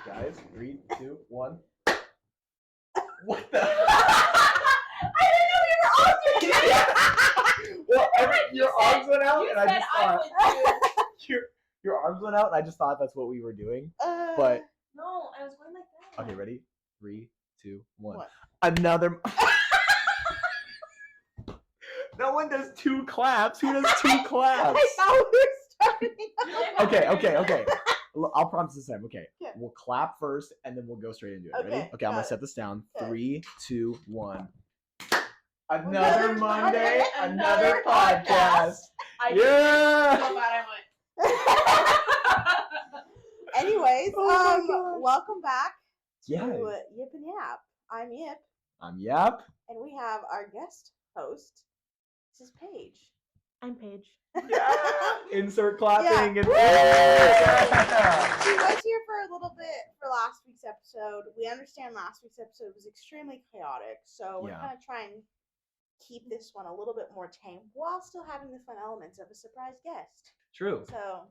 Guys, 3, 2, 1. What the? I didn't know you were alternating. Well, your arms went out, and I just thought would your arms went out, and I just thought that's what we were doing. But no, I was going like that. okay, ready? 3, 2, 1. What? Another. No one does 2 claps. Who does 2 claps? I thought we were starting. Okay. I'll promise this time. Okay, Yeah. we'll clap first, and then we'll go straight into it. Okay, Ready? Okay, I'm gonna got set this down. Okay. 3, 2, 1. Another Another Monday, another podcast. Yeah. So Yeah. bad I went. Anyways, Oh my gosh. welcome back to Yes. Yip and Yap. I'm Yip, I'm Yap. and we have our guest host. This is Paige. I'm Paige. Yeah. Insert clapping. Yeah. And She was here for a little bit for last week's episode. We understand last week's episode was extremely chaotic, so we're Yeah. kind of trying to keep this one a little bit more tame while still having the fun elements of a surprise guest. True. So,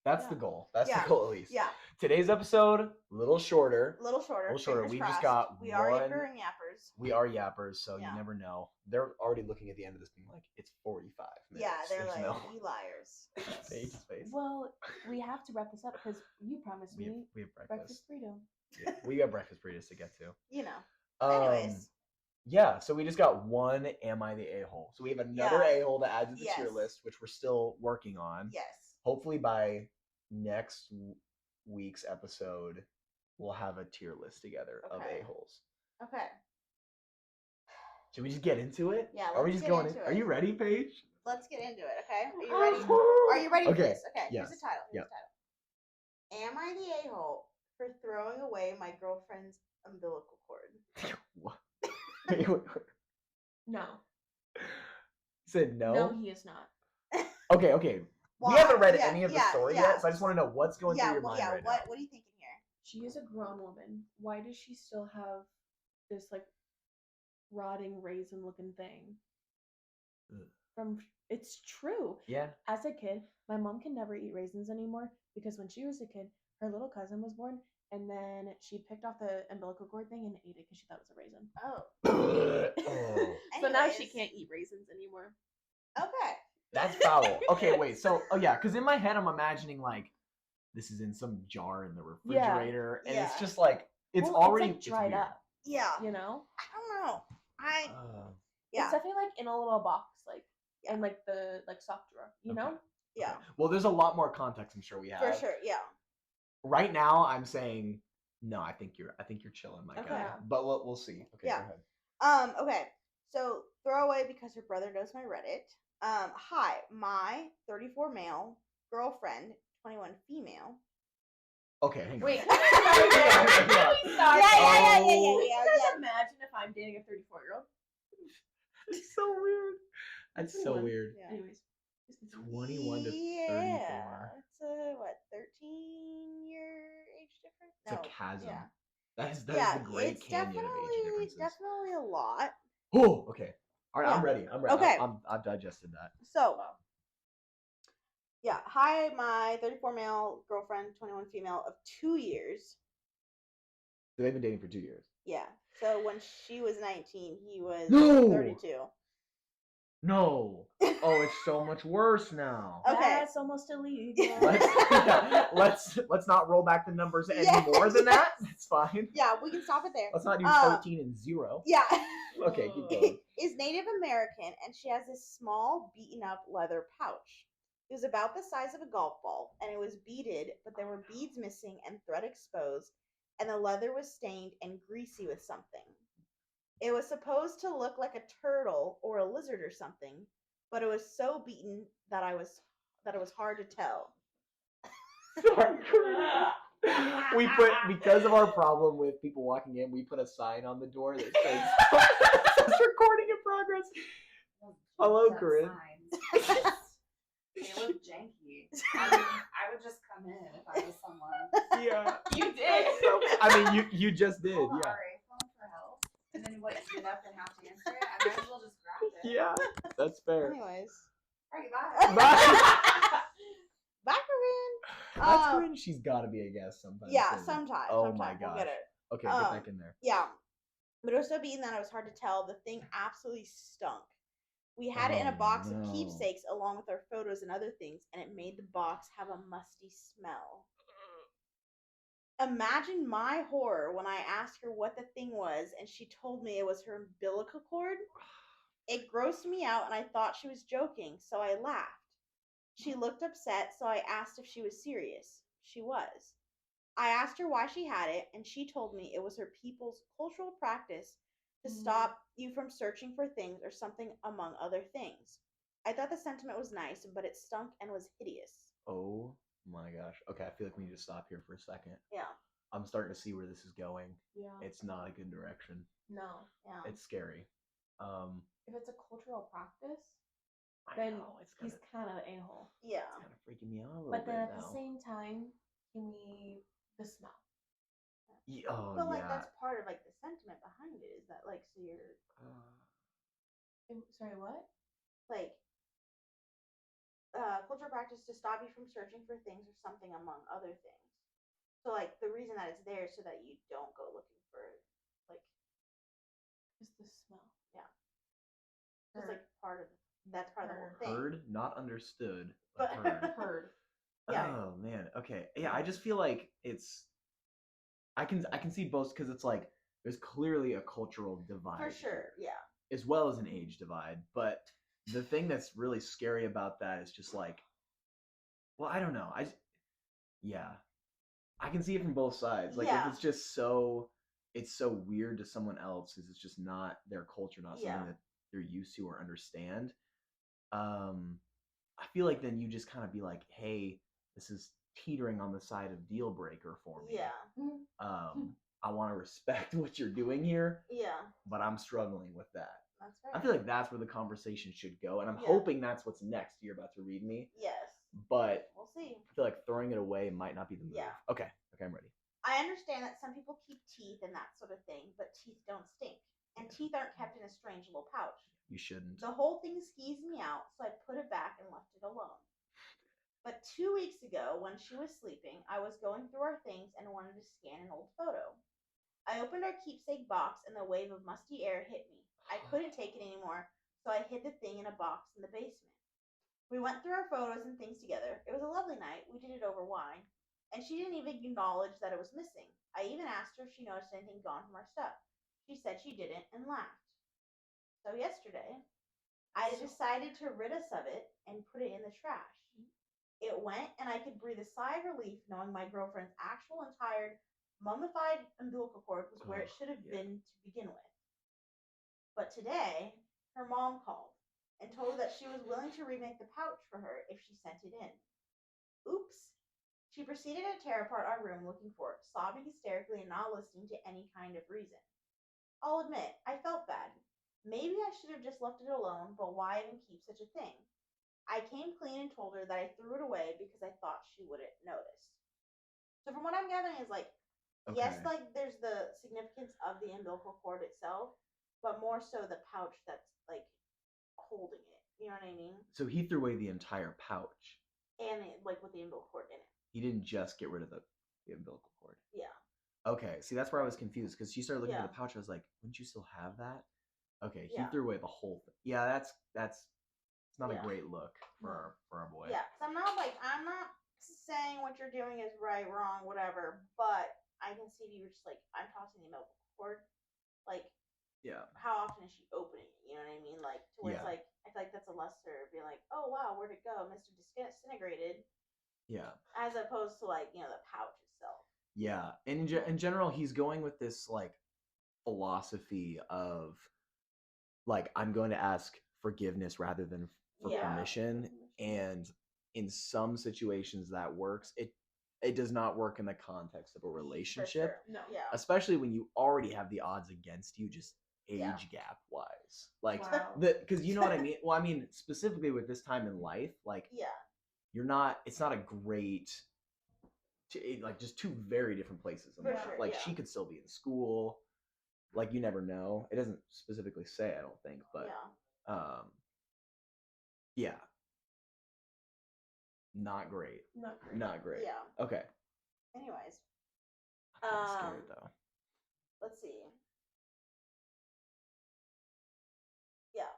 That's Yeah. the goal. That's Yeah. the goal, at least. yeah, Today's episode, a little shorter. a little shorter. We fingers just crossed. got We are one- Yipper and Yappers. We are yappers, so Yeah. you never know. They're already looking at the end of this being like, it's 45 minutes. Yeah, they're There's like, no you liars. Paige's face. Well, we have to wrap this up because you promised We have, me we have breakfast. breakfast burrito. Yeah, we got breakfast burritos to get to. You know. Anyways. Yeah, so we just got one Am I the A-hole? So we have another Yeah. A-hole to add to the tier Yes. list, which we're still working on. Yes. Hopefully by next week's episode, we'll have a tier list together of Okay. A-holes. Okay. Should we just get into it? Yeah, Are we let's just get going into in? it. Are you ready, Paige? Let's get into it, okay? Are you ready? Are you ready for Okay, this? Okay, yes, here's the title. Here's the title. Am I the a-hole for throwing away my girlfriend's umbilical cord? What? Wait. No. You said no? No, he is not. Okay. Why? We haven't read Yeah, any of the yeah, story yeah. yet, so I just want to know what's going through your mind right what are you thinking here? She is a grown woman. Why does she still have this like rotting raisin looking thing? Ugh. It's true. Yeah. As a kid, my mom can never eat raisins anymore because when she was a kid, her little cousin was born, and then she picked off the umbilical cord thing and ate it because she thought it was a raisin. Oh. Oh, So now she Anyways. can't eat raisins anymore. Okay. that's foul. Okay, wait. So, yeah, because in my head, I'm imagining like this is in some jar in the refrigerator, and it's Yeah. just like it's Well, already like dried weird. up. Yeah. You know? I don't know. Yeah. It's definitely like in a little box, like Yeah. in like the soft drawer. You know? Okay. Yeah. Well, there's a lot more context I'm sure we have. For sure. Yeah. Right now, I'm saying no. I think you're chilling, my guy. Okay. But we'll see. Okay, Yeah. go ahead. Okay. So throwaway because her brother knows my Reddit. Hi, my 34 male girlfriend, 21 female. Okay, hang on. Wait. Yeah. Just imagine if I'm dating a 34-year-old. It's so weird. That's so 21. weird. Yeah. Anyways. 21 to 34. Yeah. It's a what? 13-year age difference. It's a chasm. Yeah. That is Yeah. the Great It's Canyon of age differences. definitely a lot. Oh, okay. All right, Yeah. I'm ready. Okay. I've digested that. So, yeah. Hi, my 34 male girlfriend, 21 female of 2 years. So they've been dating for 2 years. Yeah. So when she was 19, he was No! 32. No. Oh, it's so much worse now. Okay. That's almost illegal. Let's not roll back the numbers any Yeah. more than that. That's fine. Yeah, we can stop it there. Let's not do 13 and 0. Yeah. Okay, keep going. Is Native American, and she has this small, beaten up leather pouch. It was about the size of a golf ball, and it was beaded, but there were beads missing and thread exposed, and the leather was stained and greasy with something. It was supposed to look like a turtle or a lizard or something, but it was so beaten that it was hard to tell. We put, because of our problem with people walking in, we put a sign on the door that says, says recording in progress. Hello, Corinne. They look janky. I would just come in if I was someone. Yeah. You did. So, I mean, you just did, Oh, yeah. sorry, phone for help. And then what, you get up and have to answer it? I might as well just grab Yeah, that's fair. Anyways. Alright, bye. Bye. Bye, Corinne. That's Corinne. She's got to be a guest sometime. Yeah, soon. sometime. Oh sometime. my We'll gosh. get it. Okay, get back in there. Yeah. But it was so beaten that it was hard to tell. The thing absolutely stunk. We had it in a Oh, box no. of keepsakes along with our photos and other things, and it made the box have a musty smell. Imagine my horror when I asked her what the thing was, and she told me it was her umbilical cord. It grossed me out, and I thought she was joking, so I laughed. She looked upset, so I asked if she was serious. She was. I asked her why she had it, and she told me it was her people's cultural practice to stop you from searching for things or something, among other things. I thought the sentiment was nice, but it stunk and was hideous. Oh my gosh. Okay, I feel like we need to stop here for a second. Yeah. I'm starting to see where this is going. Yeah. It's not a good direction. No. Yeah. It's scary. If it's a cultural practice, I then know, it's he's kind of an a-hole. Yeah. kind of freaking me out a little But bit then at now. the same time, the smell. Oh, But like yeah. that's part of like the sentiment behind it is that like so you're Sorry, what? like cultural practice to stop you from searching for things or something, among other things. So like the reason that it's there is so that you don't go looking for like Just the smell. yeah. Just like part of that's part of the whole thing. Heard, not understood, But but heard. Heard. Yeah. Oh man. Okay. Yeah, I just feel like it's. I can see both because it's like there's clearly a cultural divide For sure, yeah. as well as an age divide. But the thing that's really scary about that is just like, well, I don't know. Yeah, I can see it from both sides. Like Yeah. if it's just it's so weird to someone else because it's just not their culture, not something Yeah. that they're used to or understand. I feel like then you just kind of be like, hey, this is teetering on the side of deal breaker for me. Yeah. I want to respect what you're doing here, Yeah. but I'm struggling with that. That's right. I feel like that's where the conversation should go, and I'm Yeah. hoping that's what's next. You're about to read me, Yes. but We'll see. I feel like throwing it away might not be the move. Yeah. Okay, I'm ready. I understand that some people keep teeth and that sort of thing, but teeth don't stink. And teeth aren't kept in a strange little pouch. You shouldn't. The whole thing skeeved me out, so I put it back and left it alone. But 2 weeks ago, when she was sleeping, I was going through our things and wanted to scan an old photo. I opened our keepsake box and the wave of musty air hit me. I couldn't take it anymore, so I hid the thing in a box in the basement. We went through our photos and things together. It was a lovely night. We did it over wine. And she didn't even acknowledge that it was missing. I even asked her if she noticed anything gone from our stuff. She said she didn't and laughed. So yesterday, I decided to rid us of it and put it in the trash. It went, and I could breathe a sigh of relief knowing my girlfriend's actual and tired, mummified umbilical cord was where it should have been to begin with. But today, her mom called and told her that she was willing to remake the pouch for her if she sent it in. Oops. She proceeded to tear apart our room looking for it, sobbing hysterically and not listening to any kind of reason. I'll admit, I felt bad. Maybe I should have just left it alone, but why even keep such a thing? I came clean and told her that I threw it away because I thought she wouldn't notice. So from what I'm gathering is like, yes, Okay. like there's the significance of the umbilical cord itself, but more so the pouch that's like holding it. You know what I mean? So he threw away the entire pouch. And it, like with the umbilical cord in it. He didn't just get rid of the umbilical cord. Yeah. Okay, see that's where I was confused because she started looking Yeah. at the pouch. I was like, wouldn't you still have that? Okay, he Yeah. threw away the whole thing. Yeah, that's it's not Yeah. a great look for our boy. Yeah. So I'm not saying what you're doing is right, wrong, whatever, but I can see if you were just like, I'm tossing the umbilical cord. Like, Yeah. how often is she opening it? You know what I mean? Like, to where it's Yeah. like, I feel like that's a lesser being like, oh wow, where'd it go? Mr. Disintegrated. Yeah. As opposed to like, the pouch itself. Yeah, and in general, he's going with this like philosophy of like I'm going to ask forgiveness rather than for Yeah. permission, and in some situations that works. It does not work in the context of a For relationship, sure. No. Yeah. especially when you already have the odds against you, just age Yeah. gap wise. Like Wow. because you know what I mean. Well, I mean specifically with this time in life, like Yeah. it's not a great like just two very different places in For life. sure, Like yeah. she could still be in school, like you never know. It doesn't specifically say, I don't think, but Yeah. Yeah. Not great. Not great. Not great. Yeah. Okay. Anyways, I'm kinda scared though. let's see. Yeah.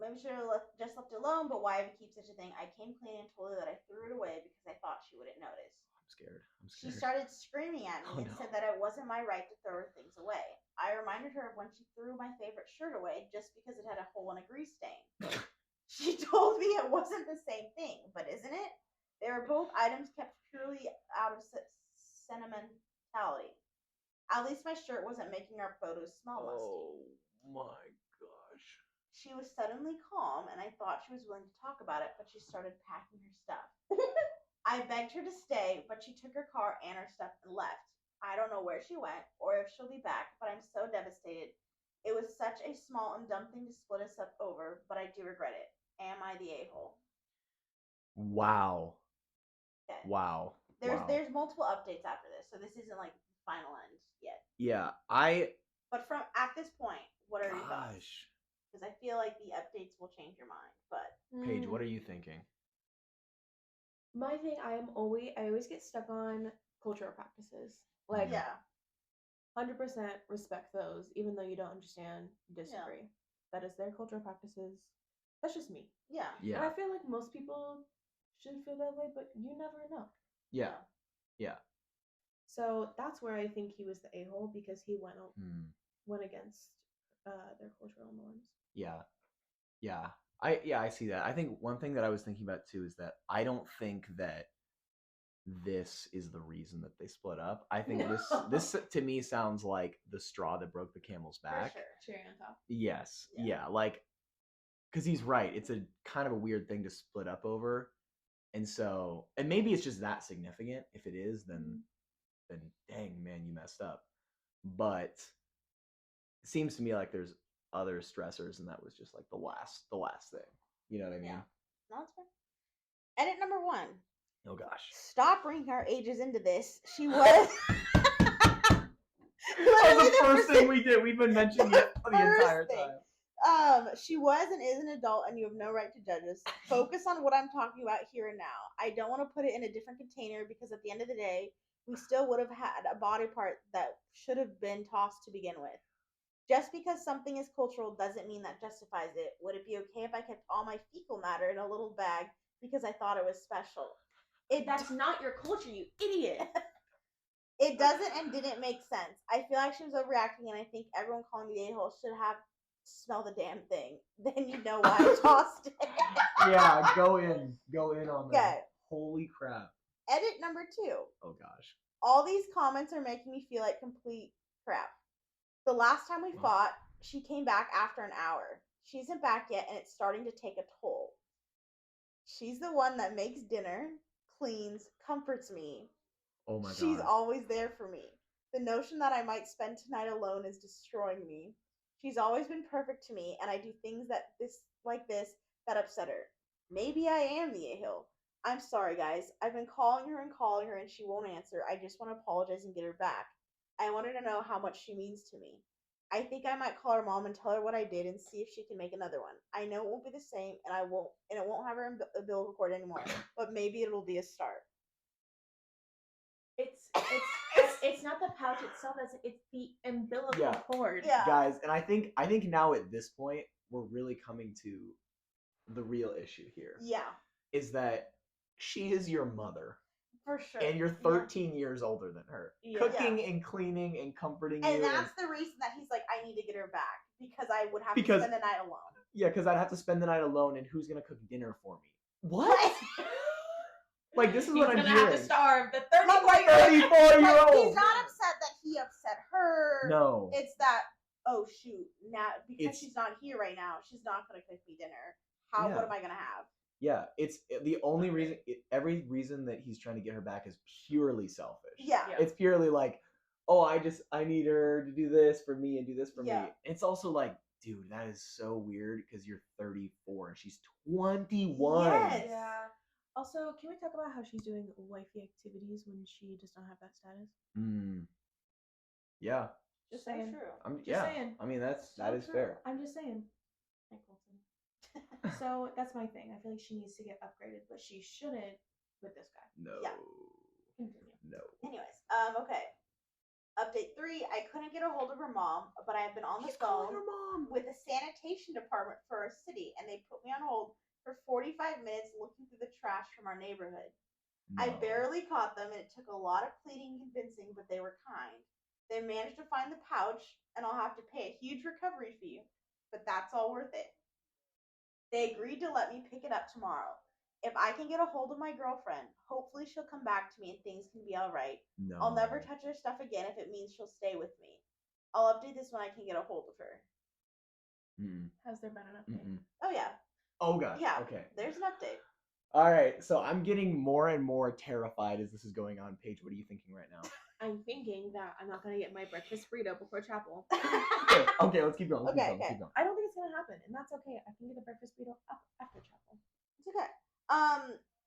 Maybe should have just left it alone, but why keep such a thing? I came clean and told her that I threw it away because I thought she wouldn't notice. I'm scared. I'm She scared. started screaming at me Oh, and no. said that it wasn't my right to throw her things away. I reminded her of when she threw my favorite shirt away just because it had a hole and a grease stain. She told me it wasn't the same thing, but isn't it? They were both items kept purely out of sentimentality. At least my shirt wasn't making our photos smell musty. Oh my gosh. She was suddenly calm, and I thought she was willing to talk about it, but she started packing her stuff. I begged her to stay, but she took her car and her stuff and left. I don't know where she went or if she'll be back, but I'm so devastated. It was such a small and dumb thing to split us up over, but I do regret it. Am I the a-hole? Wow. Okay. Wow. There's multiple updates after this, so this isn't like the final end yet. Yeah, But from at this point, what are your thoughts? Gosh. Because I feel like the updates will change your mind. But Paige, what are you thinking? My thing, I always get stuck on cultural practices. Like, yeah, 100% respect those, even though you don't understand, disagree. That is their cultural practices. That's just me. yeah, And Yeah. I feel like most people should feel that way, but you never know. Yeah. Yeah. So that's where I think he was the a-hole, because he went against their cultural norms. Yeah. Yeah. I see that. I think one thing that I was thinking about too is that I don't think that this is the reason that they split up. I think this to me sounds like the straw that broke the camel's back. for sure. Cherry on top. Yes. Yeah. Yeah. Like, because he's right. It's a kind of a weird thing to split up over. And so, and maybe it's just that significant. If it is, then dang, man, you messed up. But it seems to me like there's other stressors, and that was just like the last thing. You know what I mean? Yeah. No, that's fair. Edit number 1. Oh gosh. Stop bringing our ages into this. She was. That was the first thing we did. We've been mentioning it the entire thing. time. She was and is an adult, and you have no right to judge us. Focus on what I'm talking about here and now. I don't want to put it in a different container because at the end of the day, we still would have had a body part that should have been tossed to begin with. Just because something is cultural doesn't mean that justifies it. Would it be okay if I kept all my fecal matter in a little bag because I thought it was special? That's not your culture, you idiot. It doesn't and didn't make sense. I feel like she was overreacting, and I think everyone calling me the a-hole should have smell the damn thing. Then you know why I tossed it. Yeah, go in on that. Okay. Holy crap. Edit number 2. Oh gosh. All these comments are making me feel like complete crap. The last time we fought, she came back after an hour. She isn't back yet, and it's starting to take a toll. She's the one that makes dinner, cleans, comforts me. Oh my god. She's always there for me. The notion that I might spend tonight alone is destroying me. She's always been perfect to me, and I do things that that upset her. Maybe I am the a-hole. I'm sorry, guys. I've been calling her, and she won't answer. I just want to apologize and get her back. I want her to know how much she means to me. I think I might call her mom and tell her what I did and see if she can make another one. I know it won't be the same, and it won't have her umbilical cord anymore, but maybe it'll be a start. It's not the pouch itself, it's the umbilical Yeah. cord. Yeah. Guys, and I think now at this point we're really coming to the real issue here. Yeah, Is that she is your mother. for sure. And you're 13 years older than her. Yeah. Cooking and cleaning and comforting you. And that's the reason that he's like, I need to get her back because I would have to Because- spend the night alone. Yeah, because I'd have to spend the night alone, and who's gonna cook dinner for me? What? Like, this is He's what I'm gonna hearing. have to starve the But, 34-year-old. 34-year-old. He's not upset that he upset her. No. It's that, oh shoot, now because It's- she's not here right now, she's not gonna cook me dinner. What Yeah. am I gonna have? Yeah, it's the only reason. Every reason that he's trying to get her back is purely selfish. Yeah. Yeah. It's purely like, oh, I need her to do this for me and do this for Yeah. me. It's also like, dude, that is so weird because you're 34 and she's 21. Yes. Yeah. Also, can we talk about how she's doing wifey activities when she does not have that status? Yeah. Just So saying. true. I'm Just yeah. saying. I mean, that So is true. fair. I'm just saying. Hi, Colton. So that's my thing. I feel like she needs to get upgraded, but she shouldn't with this guy. No. Yeah. Continue. No. Anyways, okay. Update 3, I couldn't get a hold of her mom, but I have been on the He's calling phone her mom. with the sanitation department for our city, and they put me on hold for 45 minutes looking through the trash from our neighborhood. I No. barely caught them, and it took a lot of pleading and convincing, but they were kind. They managed to find the pouch, and I'll have to pay a huge recovery fee, but that's all worth it. They agreed to let me pick it up tomorrow. If I can get a hold of my girlfriend, hopefully she'll come back to me and things can be all right. No. I'll never touch her stuff again if it means she'll stay with me. I'll update this when I can get a hold of her. Mm-mm. Has there been an update? Mm-mm. Oh, yeah. Oh god. Yeah. Okay. There's an update. All right. So I'm getting more and more terrified as this is going on. Paige, what are you thinking right now? I'm thinking that I'm not gonna get my breakfast burrito before chapel. Okay. Let's keep going. Let's Okay, keep going. okay. Keep going. I don't think it's gonna happen, and that's okay. I can get a breakfast burrito after chapel. It's okay.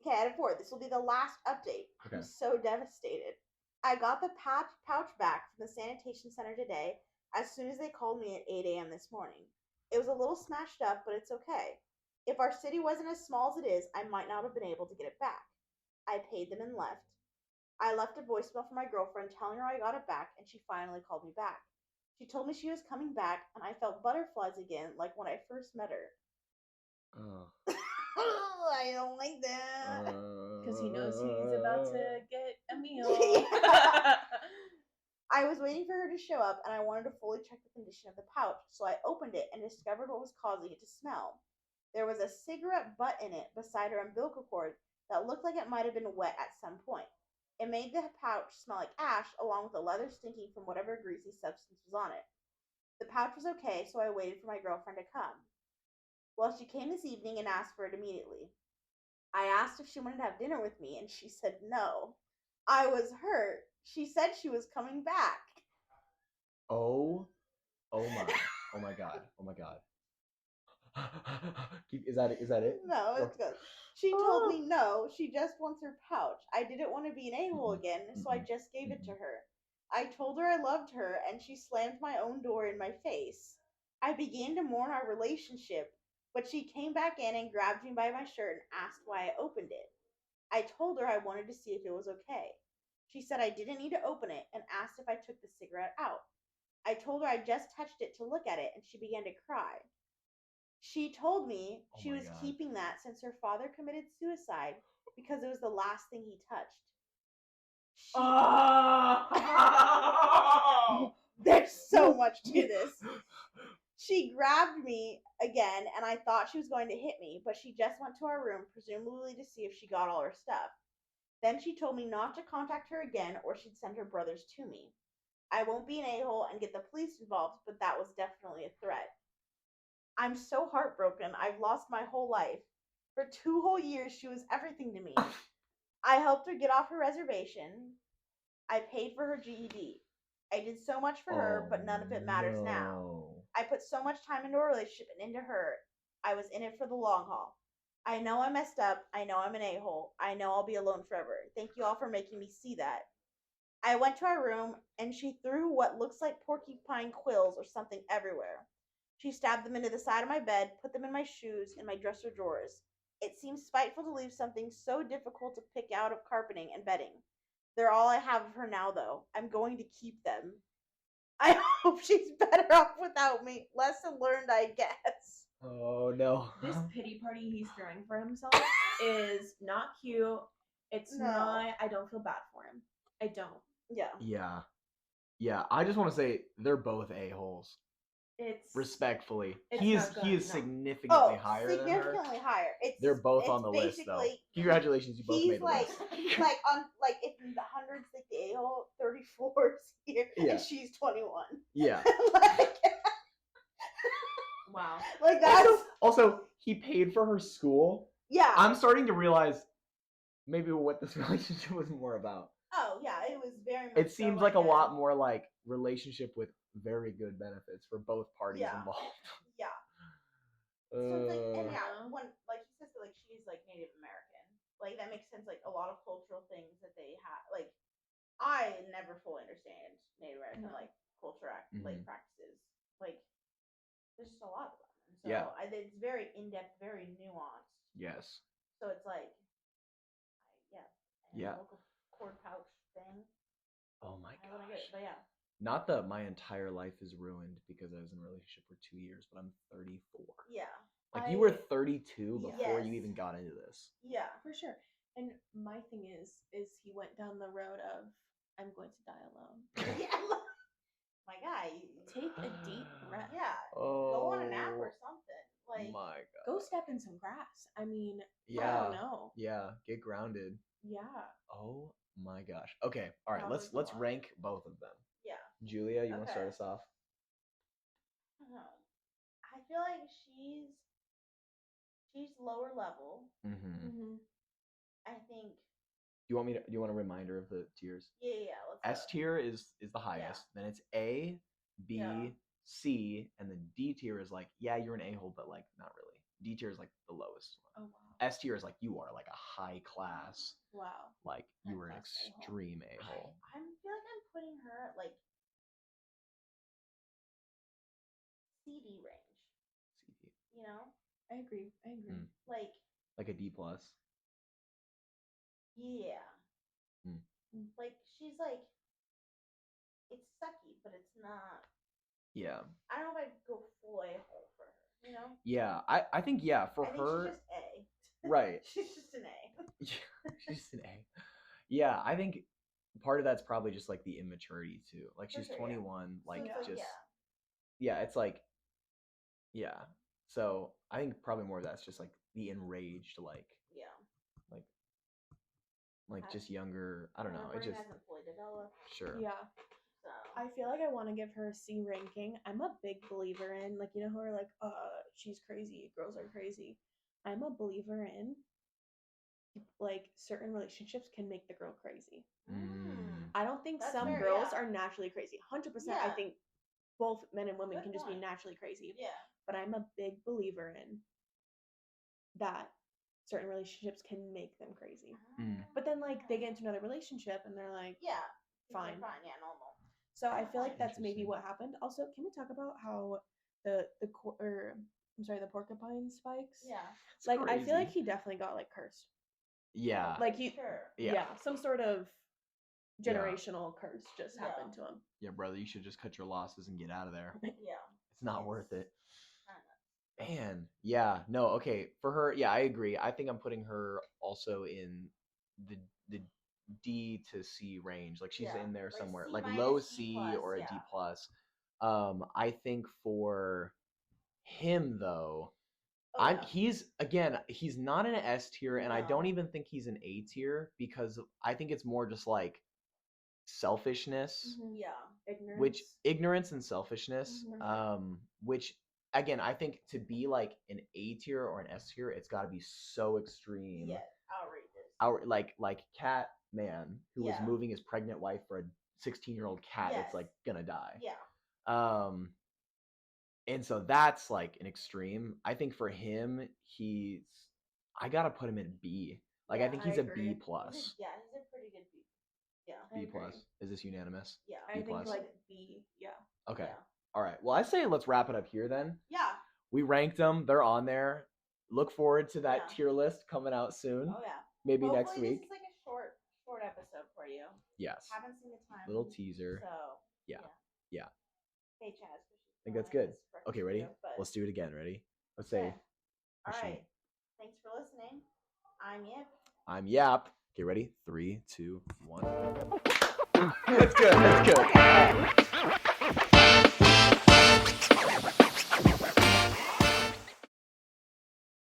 Okay, out of 4. This will be the last update. Okay. I'm so devastated. I got the pouch back from the sanitation center today as soon as they called me at 8 a.m. this morning. It was a little smashed up, but it's okay. If our city wasn't as small as it is, I might not have been able to get it back. I paid them and left. I left a voicemail for my girlfriend telling her I got it back, and she finally called me back. She told me she was coming back, and I felt butterflies again like when I first met her. I don't like that. Because he knows he's about to get a meal. I was waiting for her to show up, and I wanted to fully check the condition of the pouch, so I opened it and discovered what was causing it to smell. There was a cigarette butt in it beside her umbilical cord that looked like it might have been wet at some point. It made the pouch smell like ash, along with the leather stinking from whatever greasy substance was on it. The pouch was okay, so I waited for my girlfriend to come. Well, she came this evening and asked for it immediately. I asked if she wanted to have dinner with me, and she said no. I was hurt. She said she was coming back. Oh my. Oh my god. Oh my god. Is that it? No, it's good. She told me no, she just wants her pouch. I didn't want to be an a-hole again, so I just gave it to her. I told her I loved her, and she slammed my own door in my face. I began to mourn our relationship, but she came back in and grabbed me by my shirt and asked why I opened it. I told her I wanted to see if it was okay. She said I didn't need to open it and asked if I took the cigarette out. I told her I just touched it to look at it, and she began to cry. She told me Oh she my was God. keeping that since her father committed suicide because it was the last thing he touched. There's so much to this. She grabbed me again, and I thought she was going to hit me, but she just went to our room, presumably to see if she got all her stuff. Then she told me not to contact her again or she'd send her brothers to me. I won't be an a-hole and get the police involved, but that was definitely a threat. I'm so heartbroken. I've lost my whole life. For 2 whole years, she was everything to me. I helped her get off her reservation. I paid for her GED. I did so much for her, but none of it matters now. I put so much time into our relationship and into her. I was in it for the long haul. I know I messed up. I know I'm an a-hole. I know I'll be alone forever. Thank you all for making me see that. I went to our room, and she threw what looks like porcupine quills or something everywhere. She stabbed them into the side of my bed, put them in my shoes, in my dresser drawers. It seems spiteful to leave something so difficult to pick out of carpeting and bedding. They're all I have of her now, though. I'm going to keep them. I hope she's better off without me. Lesson learned, I guess. Oh no. This pity party he's throwing for himself is not cute. It's No. not. I don't feel bad for him. I don't. Yeah. Yeah. I just want to say they're both a-holes. It's Respectfully, It's he not is good, no. significantly higher than her. Significantly higher. They're both on the list, though. basically- Congratulations, you both He's made the like, list. he's like on like if the hundreds like the a-hole, 34's here, Yeah. and she's 21. Yeah. like wow. that's Also, he paid for her school. yeah. I'm starting to realize maybe what this relationship was more about. Oh yeah, it was very much. It so seems like a lot more like relationship with very good benefits for both parties Yeah. involved. Yeah. So it's like, and yeah, Uh. when like he says that like she's like Native American, like that makes sense. Like a lot of cultural things that they have. Like I never fully understand Native American No. like culture like Mhm. practices. Like there's just a lot of them, and So Yeah. it's very in depth, very nuanced. Yes. So it's like, yeah, and Yeah. local cord pouch thing. Oh my I want to get it, gosh. but yeah. Not that my entire life is ruined because I was in a relationship for 2 years, but I'm 34. Yeah. Like you were I- 32 before you Yes. even got into this. Yeah. For sure. And my thing is he went down the road of I'm going to die alone. Yeah. My guy. Take a deep breath. Yeah. Oh. Go on a nap or something. Like. My God. Go step in some grass. I mean, I Yeah. don't know. Yeah. Get grounded. Yeah. Oh my gosh. Okay. All right. Probably Let's a lot. rank both of them. Yeah. Julia, you want to start Okay. us off? I don't know. I feel like she's lower level. Mm-hmm. Mm-hmm. I think. Do you want a reminder of the tiers? Yeah. Let's. S tier is the highest. Then it's A, B, Yeah. C, and the D tier is like, yeah, you're an a-hole, but like not really. D tier is like the lowest one. Oh wow. S tier is like you are like a high class, Wow. like you were an High-class a-hole. extreme a-hole. I feel like I'm putting her at like CD range. CD. You know, I agree. like Like a D plus. yeah, Mm. like she's like it's sucky, but it's not. Yeah. I don't know if I'd go full a-hole for her. You know. Yeah. I think yeah for I think her. she's just A. Right. She's just an A. Yeah, she's an A. Yeah, I think part of that's probably just like the immaturity too. Like For she's sure, yeah. 21, like So it's just yeah. yeah, it's like yeah. So I think probably more of that's just like the enraged, like just younger. I don't know. Her It brain just hasn't fully developed. sure. Yeah. So I feel like I want to give her a C ranking. I'm a big believer in, like, you know, who are like, she's crazy, girls are crazy. I'm a believer in, like, certain relationships can make the girl crazy. Mm. I don't think That's some fair, girls yeah. are naturally crazy. 100%. I Yeah. think both men and women Good can just be point. naturally crazy. yeah. But I'm a big believer in that certain relationships can make them crazy. Mm. But then, like, they get into another relationship and they're like, Yeah. fine. Fine. Yeah. Normal. So I feel like that's maybe Interesting. what happened. Also, can we talk about how the porcupine spikes? Yeah. It's Like I feel like crazy. he definitely got like cursed. Yeah. Like he Sure. yeah, some sort of Yeah. generational curse just Yeah. happened to him. Yeah, brother, you should just cut your losses and get out of there. Yeah. It's not worth it. Kinda. Man, yeah, no, okay. For her, yeah, I agree. I think I'm putting her also in the D to C range. Like she's Yeah, in there like somewhere, C like minus, low D C plus, or a D yeah. plus. I think for him though, Oh, yeah. he's not in an S tier, and I don't No. even think he's an A tier because I think it's more just like selfishness. Yeah. Ignorance. Which ignorance and selfishness, Mhm. which again I think to be like an A tier or an S tier, it's got to be so extreme. Yeah. Outrageous. Like Cat Man who was Yeah. moving his pregnant wife for a 16-year-old cat that's Yes. like gonna die. Yeah. And so that's like an extreme. I think for him, I gotta put him in B. Like I Yeah, think I he's a agree. B plus. He's a pretty good B. Yeah. I B agree. plus. Is this unanimous? Yeah. I B think plus. like B, yeah. Okay. Yeah. All right. Well, I say let's wrap it up here then. Yeah. We ranked them. They're on there. Look forward to that Yeah. tier list coming out soon. Oh yeah. Maybe Hopefully next week. This is like a short episode for you. Yes. Haven't seen the time. Little teaser. So Yeah. Hey Chaz. I think that's good. Okay, ready? Let's do it again. Ready? Let's say. Okay. All Machine. right. Thanks for listening. I'm Yip. I'm Yap. Okay, ready? 3, 2, 1. That's good. That's good.